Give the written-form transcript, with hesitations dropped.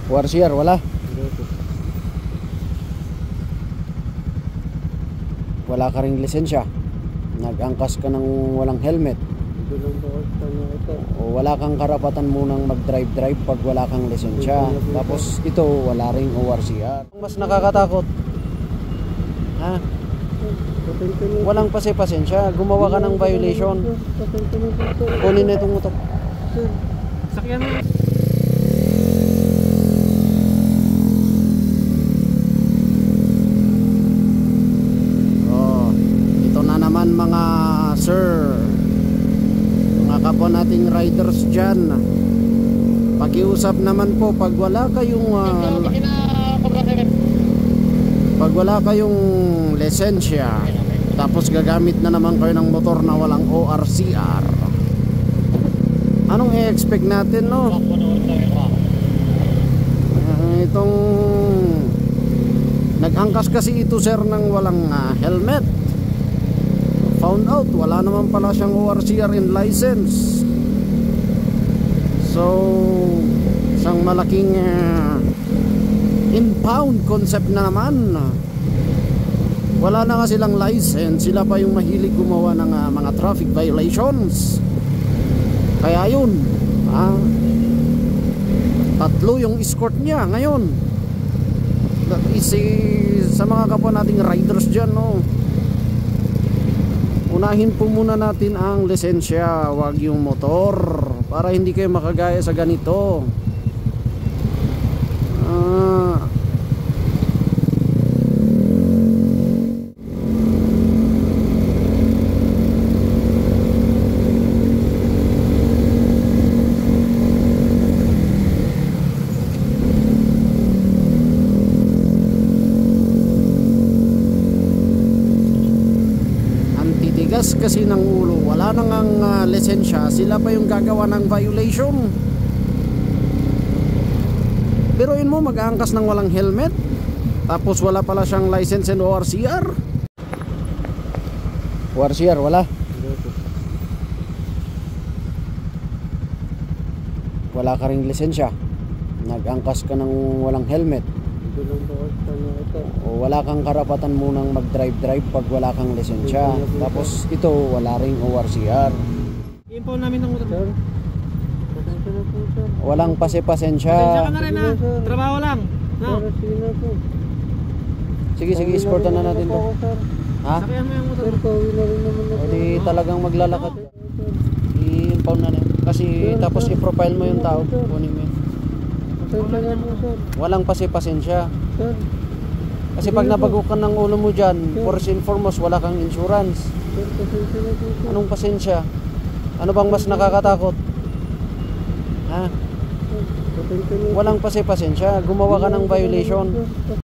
Warsier, wala. Wala ka ring lisensya. Nag-angkas ka ng walang helmet. O wala kang karapatan munang mag-drive pag wala kang lisensya. Tapos ito, wala ring ORCR. Mas nakakatakot. Ha? Walang pasensya. Gumawa ka ng violation. Kunin na itong motor. Sakyan mo. Naman mga sir, mga kapwa nating riders dyan, pakiusap naman po pag wala kayong lisensya, tapos gagamit na naman kayo ng motor na walang ORCR, anong i-expect natin, no? Itong nag-angkas kasi ito sir ng walang helmet. Found out, wala naman pala siyang ORCR and license. So, isang malaking impound concept na naman. Wala na nga silang license, sila pa yung mahilig gumawa ng mga traffic violations. Kaya yun, tatlo yung escort niya ngayon. Sa mga kapwa nating riders dyan, no? Unahin po muna natin ang lisensya, wag yung motor, para hindi kayo makagaya sa ganito. Tigas kasi ng ulo, wala nang lisensya, sila pa yung gagawa ng violation. Pero yun mo, mag-aangkas ng walang helmet, tapos wala pala siyang license and ORCR. ORCR, wala. Wala ka ring lisensya, nag-angkas ka ng walang helmet. O wala kang karapatan munang mag-drive pag wala kang lisensya. Tapos ito, wala ring ORCR. I-impound namin ng motor. Walang pasensya. Pasensya ka na rin, ha? Trabaho lang, no? Sige, escortan na natin to. Ha? Sakyan mo yung motor. O di talagang maglalakad. I-impound na rin. Kasi tapos i-profile mo yung tao. Kunin mo yun. Walang pasensya. Kasi pag nabagukan ng ulo mo dyan, first and foremost, wala kang insurance. Anong pasensya? Ano bang mas nakakatakot? Ha? Walang pasensya. Gumawa ka ng violation.